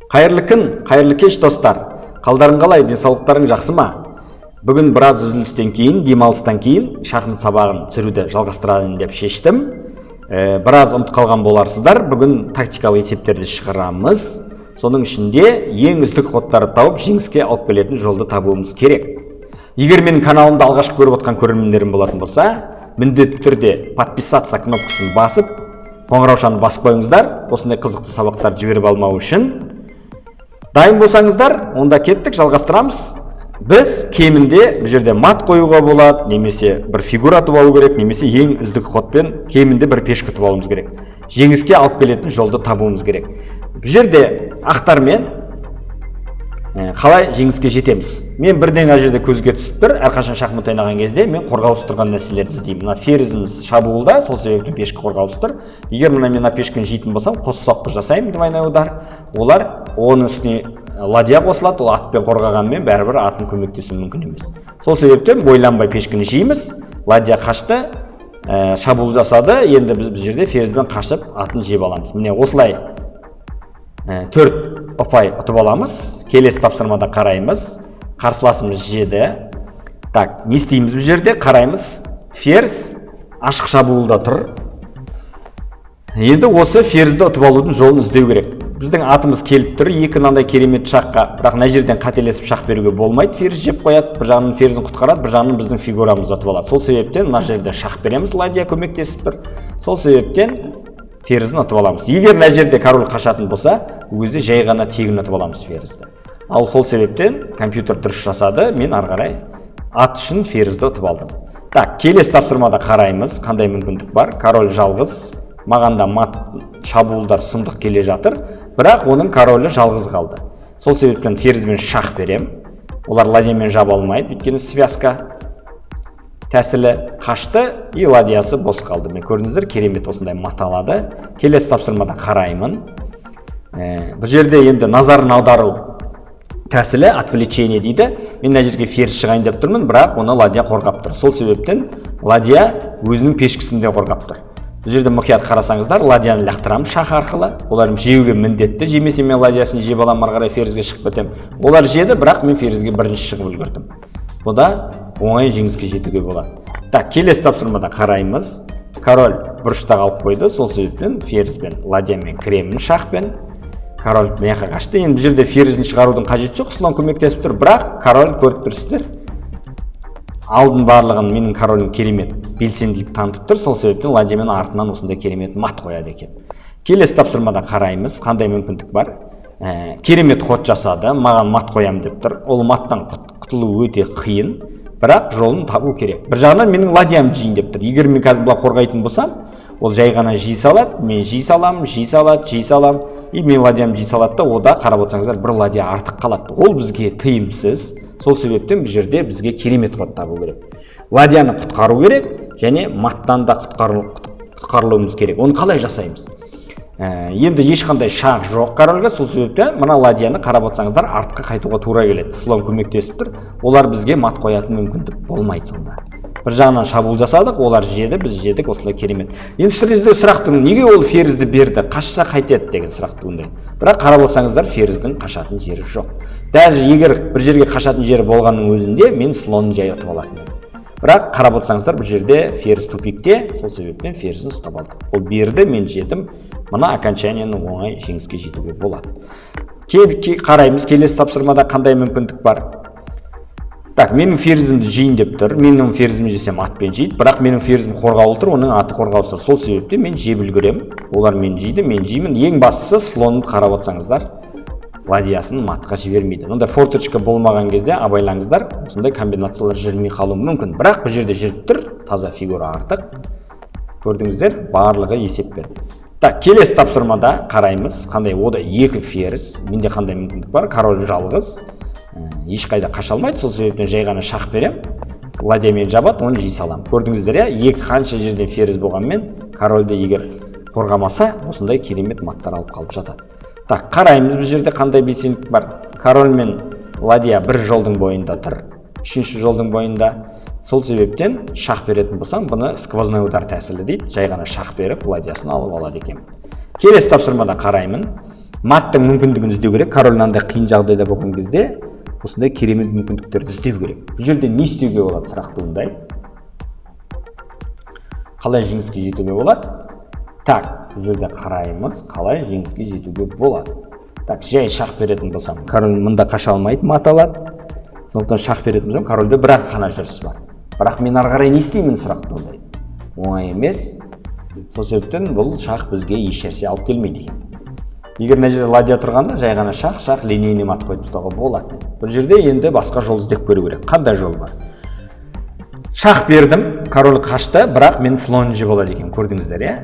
Қайырлы күн, қайырлы кеш достар. Қалдарың қалай, денсаулықтарың жақсы ма? Бүгін біраз үзілістен кейін, демалыстан кейін шахмат сабағын түсіруді жалғастырайын деп шештім. Біраз ұмытып қалған боларсыздар. Бүгін тактикалық есептерді шығарамыз. Соның ішінде ең үздік ходтарды тауып, жеңіске алып келетін жолды табуымыз керек. Егер менің каналымды алғаш көріп отқан көрермендерім болатын болса, міндетті түрде подписаться кнопкасын басып, қоңыраушаны басып қойыңыздар. Осындай қызықты сабақтар жіберіп алмау үшін. Дайын болсаңыздар, онда кеттік, жалғастырамыз. Біз кемінде бұл жерде мат қоюға болады, немесе бір фигура ұтып алу керек, немесе ең үздік ходпен кемінде бір пешка ұтып алуымыз керек. Жеңіске алып келетін жолды табуымыз керек. Бұл жерде ақтармен қалай жеңіске жетеміз? Мен бірден мына жерде көзге түсіп тұр, әрқашан шахмат ойнаған кезде мен қорғаусыз тұрған нәрселерді іздеймін. Мына ферзіміз шабуылда, сол себепті пешка қорғаусыз тұр. Егер мына мен пешканы жейтін болсам, қос соққы жасаймын, двойной удар. Олар оның үстіне ладья қосылады, ол атпен қорғағанмен бәрібір атын көмектесу мүмкін емес. Сол себептен ойланбай пешканы жейміз. Ладья қашты, шабуыл жасады. Енді біз бұл жерде ферзбен қашып атын жеп аламыз. Міне осылай 4 ұпай ұтып аламыз. Келесі тапсырмада қараймыз. Қарсыласымыз жеді. Так, не істейміз бұл жерде? Қараймыз. Ферзь ашық шабуылда тұр. Енді осы ферзді ұтып алудың жолын іздеу керек. Біздің атымыз келіп тұр, екі мынандай керемет шаққа, бірақ мына жерден қателесіп шақ беруге болмайды. Ферзь жеп қояды, бір жағынан ферзін құтқарады, бір жағынан біздің фигурамызды ұтып алады. Сол себептен мына жерде шақ береміз, ладья көмектесіп тұр. Сол себептен ферзін ұтып аламыз. Егер мына жерде король қашатын болса, ол кезде жай ғана тегін ұтып аламыз ферзді. Ал сол себептен компьютер дұрыс жасады, мен ары қарай ат үшін ферзді ұтып алдым. Так, келесі тапсырмада қараймыз, қандай мүмкіндік бар. Король жалғыз, маған да мат шабуылдар сұмдық келе жатыр, бірақ оның королі жалғыз қалды. Сол себептен ферзбен шах берем. Олар ладьямен жаба алмайды, өйткені связка тәсілі қашты, и ладьясы бос қалды. Мен көрдіңіздер, керемет осындай мат алады. Келесі тапсырмада қараймын. Бұл жерде енді назарын аудару тәсілі отвлечение дейді. Мен мына жерге ферзь шығайын деп тұрмын, бірақ оны ладья қорғап тұр. Сол себептен ладья өзінің пешкісінде қорғап тұр. Бұл жерде мұқият қарасаңыздар, ладьяны лақтырамын шах арқылы. Олар жеуге міндетті. Жемесе мен ладьясын жеп аламын, ары қарай ферзге шығып кетемін. Олар жеді, бірақ мен ферзге бірінші шығып үлгердім. Бұда оңай жеңіске жетуге болады. Так, келесі тапсырмада қараймыз. Король бұрышта қалып қойды. Сол себептен ферзбен, ладьямен кіремін шахпен. Король мияқа қашты. Енді бұл жерде ферзін шығарудың қажеті жоқ. Слон көмектесіп тұр, бірақ король көріп тұрсыздар. Алдын барлығын менің королім керемет белсенділік танытып тұр. Сол себептен ладьямен артынан осындай керемет мат қояды екен. Келесі тапсырмада қараймыз, қандай мүмкіндік бар. Керемет ход жасады, маған мат қоям деп тұр. Ол маттан құтылу өте қиын, бірақ жолын табу керек. Бір жағынан менің ладьям жейін деп тұр. Егер мен қазір бұлай қорғайтын болсам, ол жай ғана жей салады, мен жей салам, жей салам, и мен ладьям жей салады да, ода қарап отырсаңыздар бір ладья артық қалады. Ол бізге тыйымсыз. Сол себептен бұл жерде бізге керемет ход табу керек. Ладьяны құтқару керек, және маттан да құтқарылуымыз керек. Оны қалай жасаймыз? Енді ешқандай шақ жоқ корольге, сол себептен мына ладьяны қарап отырсаңыздар артқа қайтуға тура келеді. Слон көмектесіп тұр. Олар бізге мат қоятын мүмкіндік болмайды сонда. Бір жағынан шабуыл жасадық, олар жеді, біз жедік, осылай керемет. Енді сізде сұрақ туындайды, неге ол ферзді берді, қашса қайтеді деген сұрақ туындайды. Бірақ қарап отырсаңыздар ферздің қашатын жері жоқ. Даже егер бір жерге қашатын жері болғанның өзінде мен слонын жай ұтып алатын едім. Бірақ қарап отырсаңыздар бұл жерде ферзь тупикте, сол себептен ферзін ұстап алдық. Ол берді, мен жедім. Мына окончанияны оңай жеңіске жетуге болады. Қараймыз, келесі тапсырмада қандай мүмкіндік бар. Так, менің ферзімді жейін деп тұр. Менің ферзімді жесем атпен жейді, бірақ менің ферзім қорғаулы тұр, оның аты қорғаусыз тұр. Сол себептен мен жеп үлгерем. Олар мен жейді, мен жеймін. Ең бастысы слонды қарап отырсаңыздар, ладьясын матқа жібермейді. Онда форточка болмаған кезде абайлаңыздар, осындай комбинациялар жүрмей қалуы мүмкін. Бірақ бұл жерде жүріп тұр, таза фигура артық. Көрдіңіздер, барлығы есеппен. Так, келесі тапсырмада қараймыз, қандай ода екі ферзь, менде қандай мүмкіндік бар. Король жалғыз, ешқайда қаша алмайды, сол себептен жай ғана шақ берем. Ладьямен жабады, оны жей салам. Көрдіңіздер, екі қанша жерден ферзь болғанмен, корольді егер қорғамаса, осындай керемет маттар алып қалып жатады. Так, қараймыз, бұл жерде қандай белсенділік бар. Король мен ладья бір жолдың бойында тұр, үшінші жолдың бойында. Сол себептен шах беретін болсам, бұны сквозной удар тәсілі дейді. Жай ғана шах беріп, ладьясын алып алады екен. Келесі тапсырмада қараймын. маттың мүмкіндігін іздеу керек. Король мынандай қиын жағдайда болған кезде осындай керемет мүмкіндіктерді іздеу керек. Бұл жерде не істеуге болады сұрақ туындайды. Қалай жеңіске жетуге болады? Так, бұл жерде қараймыз, қалай жеңіске жетуге болады. Так, жай шақ беретін болсам, король мында қаша алмайды, мат алады. Сондықтан шақ беретін болсам, корольде бір-ақ қана жүріс бар. Бірақ мен ары қарай не істеймін сұрақ туындайды. Оңай емес. Сол себептен бұл шақ бізге еш нәрсе алып келмейді екен. Егер мына жерде ладья тұрғанда, жай ғана шақ линейный мат қойып тастауға болады. Бұл жерде енді басқа жол іздеп көру керек. Қандай жол бар? Шақ бердім, король қашты, бірақ мен слон жеп алады екен. Көрдіңіздер, иә?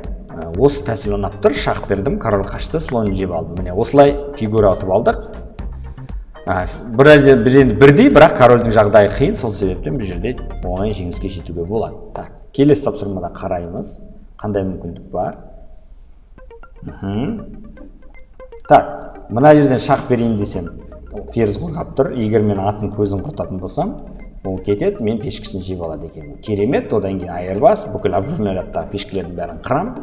Осы тәсіл ұнап тұр. Шақ бердім, король қашты, слон жеп алды. Міне осылай фигура ұтып алдық. Бірдей, бірақ корольдің жағдайы қиын, сол себептен бұл жерде оңай жеңіске жетуге болады. Так, келесі тапсырмада қараймыз. Қандай мүмкіндік бар? Так, мына жерден шақ берейін десем, ферзь қорғап тұр. Егер мен атын көзін құртатын болсам, ол кетеді, мен пешкісін жеп алады екен. Керемет, одан кейін айырбас, бүкіл обжорный рядтағы пешкілердің бәрін қырам.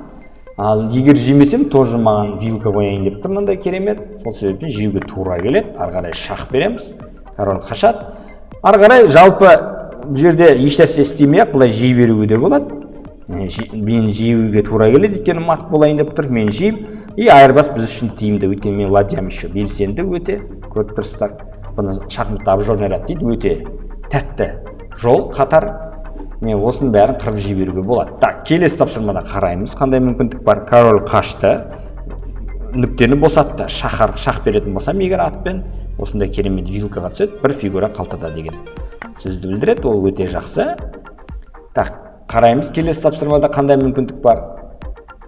Ал егер жемесем, тоже маған вилка қояйын деп тұр, мындай керемет. Сол себептен жеуге тура келеді. Ары қарай шақ береміз, король қашады. Ары қарай жалпы бұл жерде еш нәрсе істемей-ақ былай жей беруге де болады. Мен жеуге тура келеді, өйткені мат болайын деп тұр, мен жеймін. И айырбас біз үшін тиімді, өйткені мен ладьям еще белсенді өте, көріп тұрсыздар. Бұны шахматта обжорный ряд дейді, өте тәтті жол, қатар. Мен осының бәрін қырып жей беруге болады. Так, келесі тапсырмада қараймыз, қандай мүмкіндік бар. Король қашты, нүктені босатты. Шақ беретін болсам, егер атпен осындай керемет вилкаға түседі, бір фигура қалтада деген сөзді білдіреді, ол өте жақсы. Так, қараймыз, келесі тапсырмада қандай мүмкіндік бар.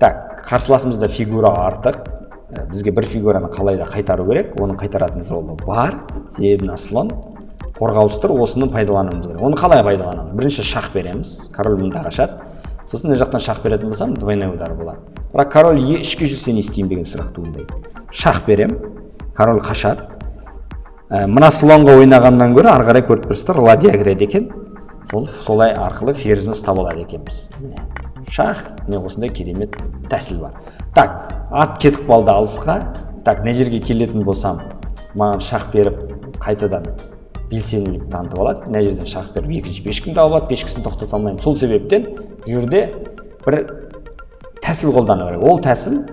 Так, қарсыласымызда фигура артық. Бізге бір фигураны қалайда қайтару керек, оның қайтаратын жолы бар. Себебі слон қорғаусыз тұр, осыны пайдалануымыз керек. Оны қалай пайдаланамыз? Бірінші шақ береміз, король мында қашады. Сосын мына жақтан шақ беретін болсам, двойной удар болады. Бірақ король ішке жүрсе не істеймін деген сұрақ туындайды. Шақ берем, король қашады. Мына слонға ойнағаннан гөрі ары қарай көріп тұрсыздар, ладья кіреді екен. Солай арқылы ферзін ұстап алады екенбіз. Шақ, міне осындай керемет тәсіл бар. Так, ат кетіп қалды алысқа. Так, мына жерге келетін болсам, маған шақ беріп қайтадан белсенділік танытып алады. Мына жерден шақ беріп екінші пешкімді алып алады, пешкісін тоқтата алмаймын. Сол себептен бұл жерде бір тәсіл қолдану керек. Ол тәсіл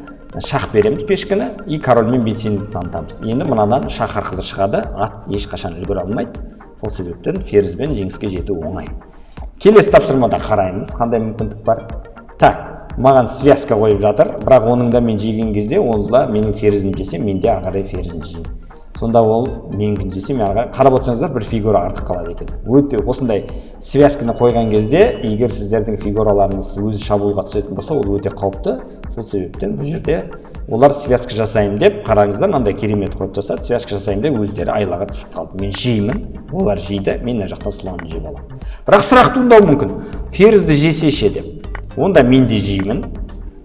шақ береміз пешкіні, и корольмен белсенділік танытамыз. Енді мынадан шақ арқылы шығады, ат ешқашан үлгере алмайды. Сол себептен ферзбен жеңіске жету оңай. Келесі тапсырмада қараймыз, қандай мүмкіндік бар. Так, маған связка қойып жатыр, бірақ оның да мен жеген кезде, ол да менің ферзім жесем, мен де ары қарай ферзін жеймін. Сонда ол менің жесе, мен ары қарай қарап отырсаңыздар, бір фигура артық қалады екен. Өте осындай связканы қойған кезде, егер сіздердің фигураларыңыз өзі шабуылға түсетін болса, ол өте қауіпті. Сол себептен бұл жерде олар связка жасаймын деп, қараңыздар, мынандай керемет қойып жасады, связка жасаймын деп өздері айлаға түсіп қалды. Мен жеймін, олар жейді, мен мына жақтан слонды жеп аламын. Бірақ сұрақ туындауы мүмкін. Ферзді жесе ше деп. Онда мен де жеймін.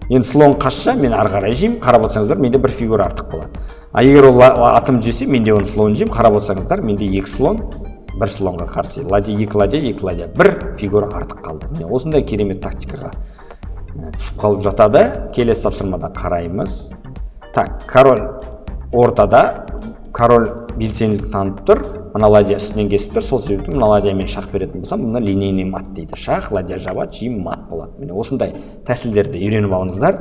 Енді слон қашса, мен ары қарай жеймін. Қарап отырсаңыздар, менде бір фигура артық болады. А егер ол атым жесе, менде оны слон жеймін. Қарап отырсаңыздар, менде екі слон, бір слонға қарсы. Екі ладья, бір фигура артық қалды. Міне осындай керемет тактикаға түсіп қалып жатады. Келесі тапсырмада қараймыз. Так, король ортада, король белсенділік танытып тұр. Мына ладья үстінен кесіп тұр. Сол себептен мына ладьямен шақ беретін болсам, мұны линейный мат дейді. Шақ, ладья жабады, жейм мат болады. Міне осындай тәсілдерді үйреніп алыңыздар.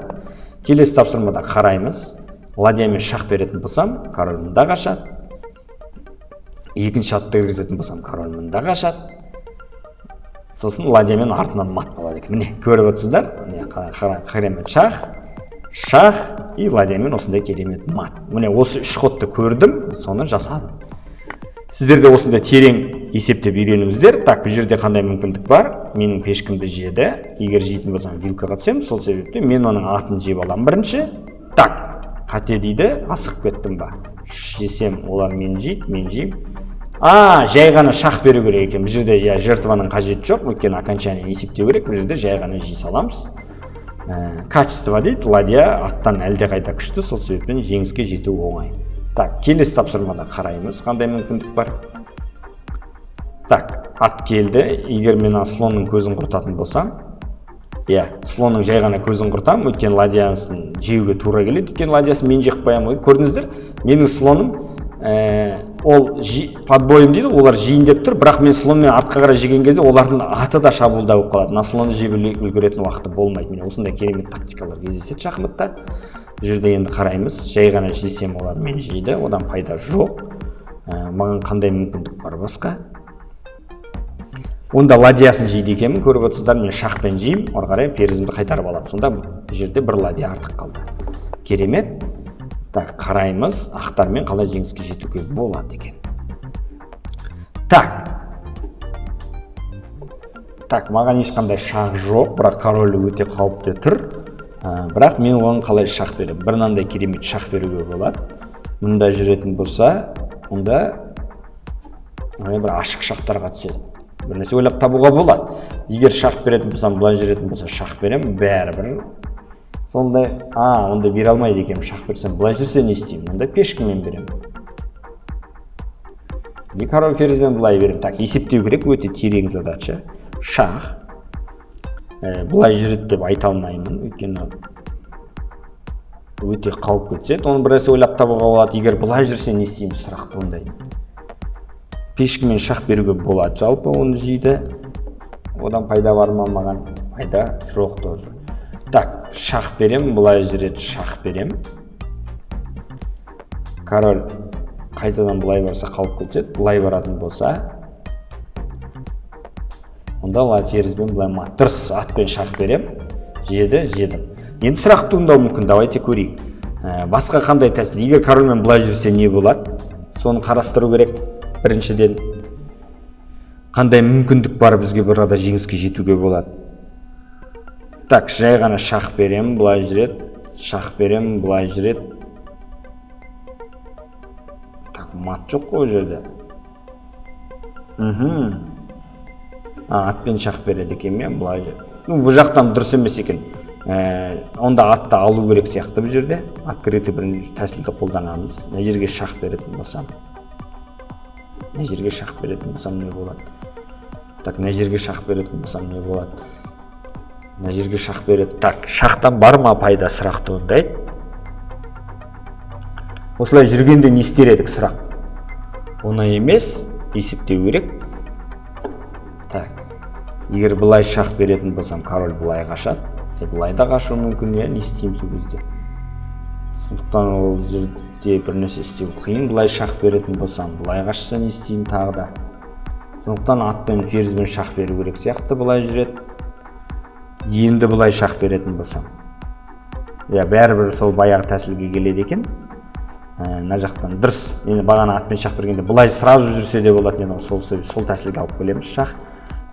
Келесі тапсырмада қараймыз. Ладьямен шақ беретін болсам, король мында қашады. Екінші атты кіргізетін болсам, король мында қашады. Сосын ладьямен артынан мат болады екен. Міне, көріп отырсыздар. Керемет шах и ладьямен осындай керемет мат. Міне осы үш ходты көрдім, соны жасадым. Сіздер де осындай терең есептеп үйреніңіздер. Так, бұл жерде қандай мүмкіндік бар? Менің пешкімді жеді. Егер жейтін болсам, вилкаға түсем, сол себепте мен оның атын жеп аламын бірінші. Так, қате дейді, асығып кеттім ба? Жесем, олар мен жейді, мен жеймін. Жай ғана шақ беру керек екен. Бұл жерде жертваның қажеті жоқ, өйткені окончание есептеу керек. Бұл жерде жай ғана жей саламыз. Качество дейді, ладья аттан әлде қайда күшті, сол себеппен жеңіске жету оңай. Так, келесі тапсырмада қараймыз, қандай мүмкіндік бар. Так, ат келді. Егер мен слонның көзін құртатын болсам, Иә, слонның жай ғана көзін құртамын, өйткені ладьясын жеуге тура келеді, өйткені ладьясын мен жеп қоямын. Көрдіңіздер, менің слоным ол подбойым дейді, олар жейін деп тұр, бірақ мен слонмен артқа қарай жеген кезде олардың аты да шабуылда болып қалады. Слонды жеп үлгеретін уақыты болмайды. Міне осындай керемет тактикалар кездеседі шахматта. Бұл жерде енді қараймыз, жай ғана жесем олар мені жейді, одан пайда жоқ. Маған қандай мүмкіндік бар басқа? Онда ладьясын жейді екенмін, көріп отырсыздар, мен шахпен жеймін, ары қарай ферзімді қайтарып аламын. Сонда бұл жерде бір ладья артық қалды. Керемет. Так, қараймыз, ақтармен қалай жеңіске жетуге болады екен. Так, маған ешқандай шах жоқ, бірақ король өте қауіпті тұр. Бірақ мен оған қалай шах беремін? Бір мынандай керемет шах беруге болады. Мұнда жүретін болса, онда бір ашық шахтарға түседі. Бір нәрсе ойлап табуға болады. Егер шах беретін болсам, былай жүретін болса шах беремін, бәрібір. Сондай, онда бере алмайды екенмін, шах берсем, былай жүрсе не істеймін? Онда пешкамен беремін. Не король ферзьмен былай беремін. Так, есептеу керек, өте терең задача. Шах. Былай жүреді деп айта алмаймын, өйткені өте қауіп кетседі. Оны бір нәрсе ойлап табуға болады. Егер былай жүрсе не істейміз? Сұрақ туындайды. Пешкамен шах беруге болады, жалпы оны жейді. Одан пайда бар ма маған? Пайда жоқ тоже. Так, шах берем, былай жүреді, шах берем. Король қайтадан былай барса қалып кетеді, былай баратын болса, онда ферзьбен былай мат. Дұрыс, атпен шах берем, жедім. Енді сұрақ туындауы мүмкін, давайте көрейік. Басқа қандай тәсіл? Егер корольмен былай жүрсе не болады? Соны қарастыру керек. Біріншіден, қандай мүмкіндік бар бізге бір арада жеңіске жетуге болады. Так, жай ғана шах берем, былай жүреді, шах берем, былай жүреді. Так, мат жоқ қой жерде. Атпен шах береді екен мен, былай жүреді. Бұл жақтан дұрыс емес екен. Онда атты алу керек сияқты бұл жерде. Открытый бір тәсілді қолданамыз. Мына жерге шах беретін болсам. Мына жерге шах беретін болсам не болады? Так, мына жерге шах беретін болсам не болады? Мына жерге шах береді. Так, шахтан бар ма пайда сұрақ туындайды? Осылай жүргенде не істер едік сұрақ? Оңай емес, есептеу керек. Так, егер былай шах беретін болсам, король былай қашады. Былай да қашу мүмкін, не істейміз ол кезде? Сондықтан ол жерде бір нәрсе істеу қиын. Былай шах беретін болсам, былай қашса не істеймін тағы да? Сондықтан атпен ферзьбен шах беру керек сияқты былай жүреді. Енді былай шах беретін болсам. Бәрібір сол баяғы тәсілге келеді екен. Мына жақтан дұрыс. Енді бағана атпен шах бергенде былай сразу жүрсе де болады. Мен сол тәсілге алып келеміз шах.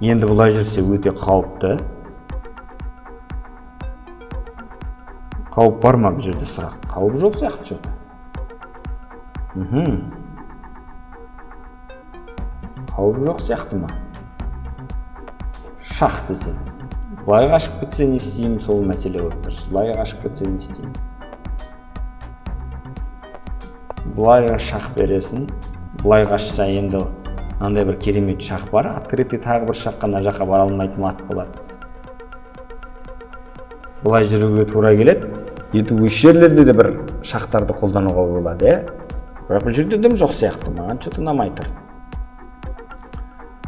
Енді былай жүрсе өте қауіпті. Қауіп бар ма бұл жерде сұрақ? Қауіп жоқ сияқты что-то. Қауіп жоқ сияқты ма? Шах десем. Былай қашып кетсе не істеймін, сол мәселе болып тұр. Былай қашып кетсе не істеймін? Былай шах бересің. Былай қашса енді мынандай бір керемет шах бар. Открытый тағы бір шаққа мына жаққа бара алмайтын ат болады. Былай жүруге тура келеді. Енді осы жерлерде де бір шақтарды қолдануға болады, бірақ бұл жерде дым жоқ сияқты, маған что-то ұнамай тұр.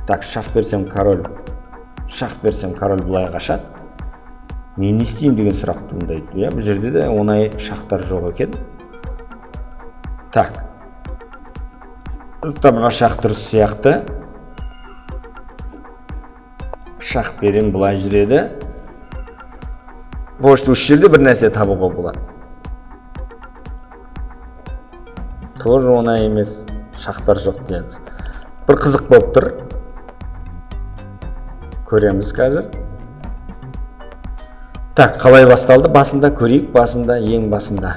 Так, шах берсем король былай қашады. Мен не істеймін деген сұрақ туындайды. Бұл жерде де оңай шақтар жоқ екен. Так, мына шах дұрыс сияқты. Шах берем, былай жүреді. Осы жерде бір нәрсе табуға болады. Тоже оңай емес, шақтар жоқ дейміз. Бір қызық болып тұр. Көреміз қазір. Так, қалай басталды? Басында көрейік, ең басында.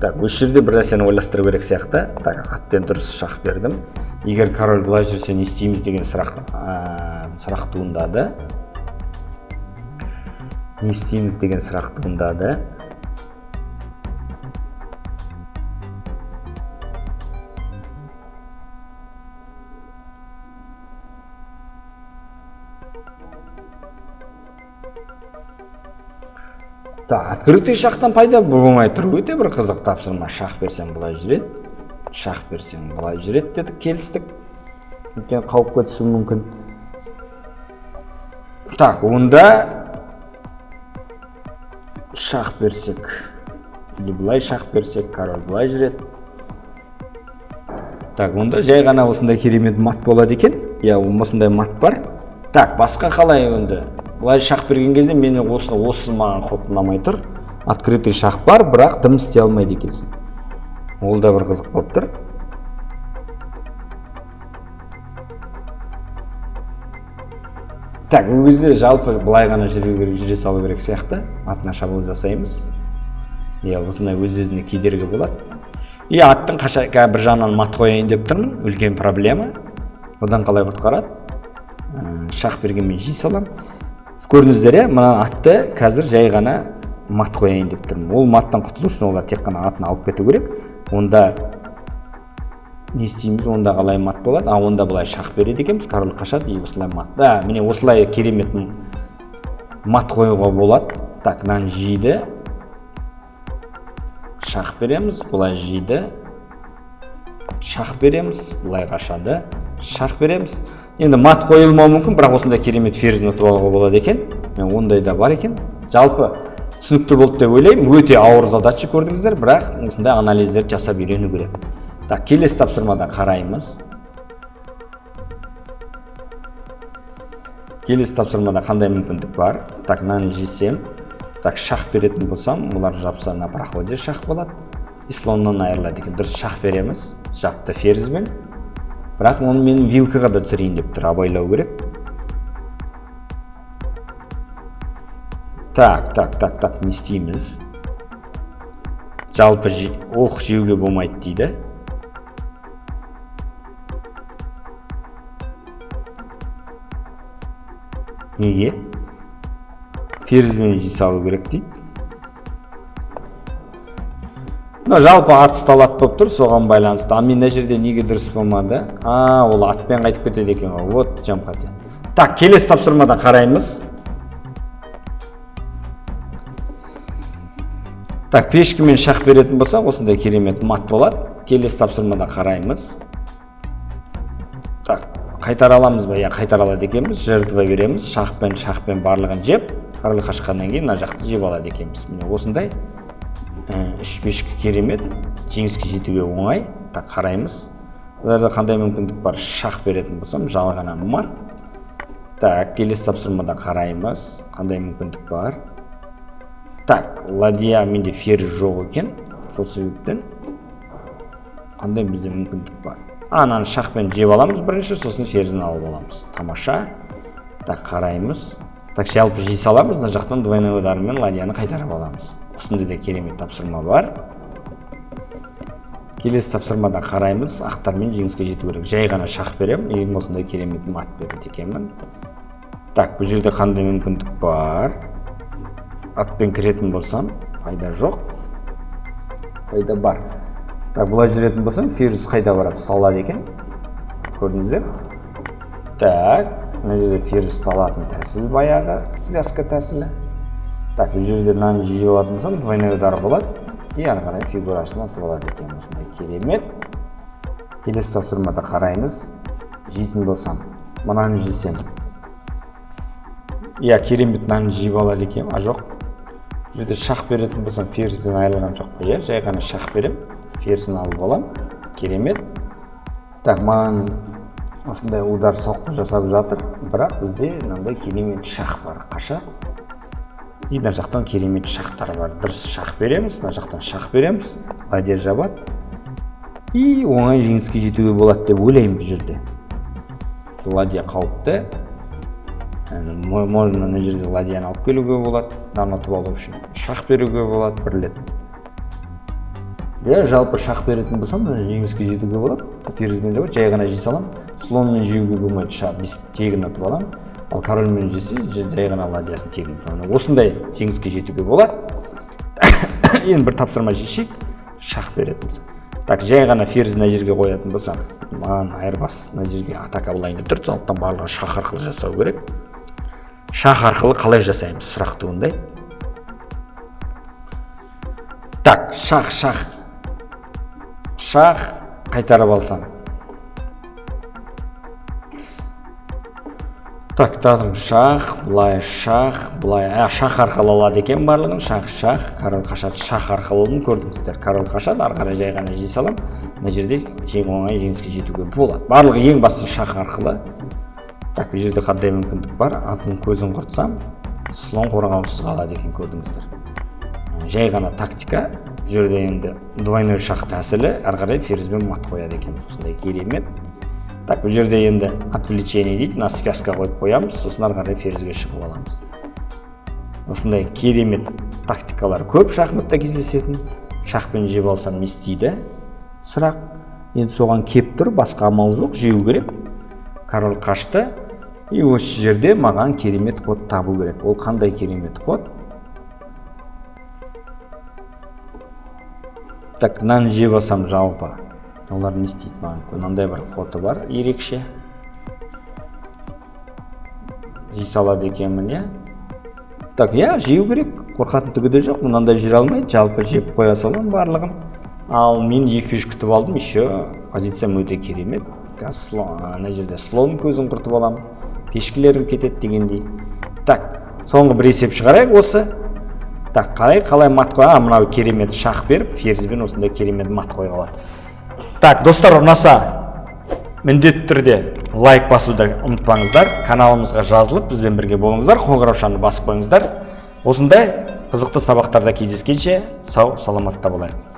Так, осы жерде бір нәрсені ойластыру керек сияқты. Так, атпен дұрыс шах бердім. Егер король былай жүрсе не істейміз деген сұрақ туындады. Не істейміз деген сұрақ туындады. Открытый шақтан пайда болмай тұр. Өте бір қызық тапсырма. Шақ берсең былай жүреді, шақ берсең былай жүреді дедік, келістік. Өйткені қауіпке түсуі мүмкін. Онда шақ берсек, или былай шақ берсек, король былай жүреді. Онда жай ғана осындай керемет мат болады екен. Осындай мат бар. Басқа қалай онда? Былай шақ берген кезде мені осы маған ход ұнамай тұр. Открытый шақ бар, бірақ дым істей алмайды екенсің. Ол да бір қызық болып тұр. Бұл кезде жалпы былай ғана жүре салу керек сияқты. Атына шабуыл жасаймыз. Осындай өз-өзіне кедергі болады. Аттың бір жағынан мат қояйын деп тұрмын. Үлкен проблема. Одан қалай құтқарады? Шақ бергенмен жей салам. Көрдіңіздер, мына атты қазір жай ғана мат қояйын деп тұрмын. Ол маттан құтылу үшін олар тек қана атын алып кету керек. Онда не істейміз? Онда қалай мат болады? Онда былай шақ береді екенбіз, король қашады, осылай мат. Міне осылай керемет мат қоюға болады. Мынаны жейді. Шақ береміз, былай жейді. Шақ береміз, былай қашады. Шақ береміз. Енді мат қойылмауы мүмкін, бірақ осындай керемет ферзін ұтып алуға болады екен. Ондай да бар екен. Жалпы түсінікті болды деп ойлаймын. Өте ауыр задача көрдіңіздер, бірақ осындай анализдерді жасап үйрену керек. Келесі тапсырмада қараймыз. Келесі тапсырмада қандай мүмкіндік бар? Мынаны жесем, шақ беретін болсам, олар жапса на проходе шақ болады. И слоннан айырылады екен. Дұрыс шақ береміз, жапты ферзбен. Бірақ оны мен вилкаға да түсірейін деп тұр, абайлау керек. Не істейміз? Жалпы жеуге болмайды дейді. Неге? Ферзбен жей салу керек дейді. Жалпы ат сталат болып тұр, соған байланысты. Мен мына жерде неге дұрыс болмады? Ол атпен қайтып кетеді екен. Вот жам қате. Келесі тапсырмада қараймыз. Пешкімен шақ беретін болсақ, осындай керемет мат болады. Келесі тапсырмада қараймыз. Қайтара аламыз ба? Қайтара алады екенбіз. Жертва береміз. Шақпен барлығын жеп, король қашқаннан кейін мына жақты жеп алады екенбіз. Міне осындай 3-5 керемет, жеңіске жетуге оңай. Қараймыз. Оларда қандай мүмкіндік бар? Шақ беретін болсам, жалғана мат. Келесі тапсырмада қараймыз. Қандай мүмкіндік бар? Ладья менде ферзь жоқ екен. Сол себептен қандай бізде мүмкіндік бар? Ананы шақпен жеп аламыз бірінші, сосын ферзін алып аламыз. Тамаша. Қараймыз. Жалпы жей саламыз, мына жақтан двойной удармен ладьяны қайтарып аламыз. Осында да керемет тапсырма бар. Келесі тапсырмада қараймыз. Ақтармен жеңіске жету керек. Жай ғана шақ берем, осындай керемет мат береді екенмін. Бұл жерде қандай мүмкіндік бар? Атпен кіретін болсам, пайда жоқ. Пайда бар. Бұлай жүретін болсам, ферзь қайда барады? Сталады екен. Көрдіңіздер? Мына жерде ферзь сталатын тәсіл баяғы, связка тәсілі. Бұл жерде мынаны жей алатын болсам, двойной удар болады. И ары қарай фигурасына атып алады екен. Осындай керемет. Келесі тапсырмада қараймыз. Жейтін болсам, мынаны жесем. Керемет мынаны жеп алады екен. Жоқ. Бұл жерде шақ беретін болсам, ферзден айырылған жоқ па? Жай ғана шақ берем, ферзін алып алам. Керемет. Маған осындай удар соққы жасап жатыр, бірақ бізде мынандай керемет шақ бар. Қаша. Мына жақтан керемет шақтар бар. Дұрыс шақ береміз, мына жақтан шақ береміз. Ладья жабады. И оңай жеңіске жетуге болады деп ойлаймын бұл жерде. Ладья қауіпті. Можно мына жерде ладьяны алып келуге болады. Мынаны ұтып алу үшін шақ беруге болады, бірлет. Жалпы шақ беретін болсам, жеңіске жетуге болады. Ферзбен де бар, жай ғана жей салам. Слонмен жеуге болмайды, тегін ұтып алам. Ал корольмен жесе, жай ғана ладьясын тегін ұтып алам. Осындай жеңіске жетуге болады. Енді бір тапсырма жешейік, шақ беретін. Жай ғана ферзь мына жерге қоятын болсам, маған айырбас мына жерге атака болайын деп тұр, сондықтан барлығы шақ арқылы жасау керек. шах арқылы қалай жасаймыз сұрақ туындайды. Так, шах қайтарып алсам. Так, тадым шах, бұлай, шах арқылы алады екен барлығын. Шах, король қашады, шах арқылы алдым, көрдіңіздер. Король қашады, арқара жай ғана жей салам. Мына жерде оңай жеңіске жетуге болады. Барлығы ең басты шах арқылы. Так, бұл жерде қандай мүмкіндік бар? Атын көзін құртсам, слон қорғаусыз қалады екен, көрдіңіздер. Жай ғана тактика. Бұл жерде енді двойной шах тәсілі, арқарай ферзбен мат қояды екен. Осындай керемет. Так, бұл жерде енді отвлечение дейді, на связка қойып қоямыз, сосын арқарай ферзге шығып аламыз. Осындай керемет тактикалар көп шахматта кездесетін. Шахпен жеп алсам не істейді? Сұрақ. Енді соған кеп тұр, басқа амал жоқ, жеу керек. Король қашты. И осы жерде маған керемет ход табу керек. Ол қандай керемет ход? Так, мынаны жеп алсам жалпы. Олар не істейді маған? Мынандай бір ходы бар, ерекше. Жей салады екенмін, иә? Так, жеу керек. Қорқатын түгі де жоқ. Мынандай жүре алмайды. Жалпы жеп қоя салам барлығын. Ал мен екпеш күтіп алдым. Еще позициям өте керемет. Ана жерде слон көзін құртып алам. Пешкілерім кетеді дегендей. Так, соңғы бір есеп шығарайық осы. Так, қалай мат қоя? Мынау керемет шах беріп, ферзбен осындай керемет мат қойға алады. Так, достар, ұнаса міндетті түрде лайк басуды ұмытпаңыздар. Каналымызға жазылып, бізбен бірге болыңыздар. Қоңыраушаны басып қойыңыздар. Осындай қызықты сабақтарда кездескенше сау саламатта болайық.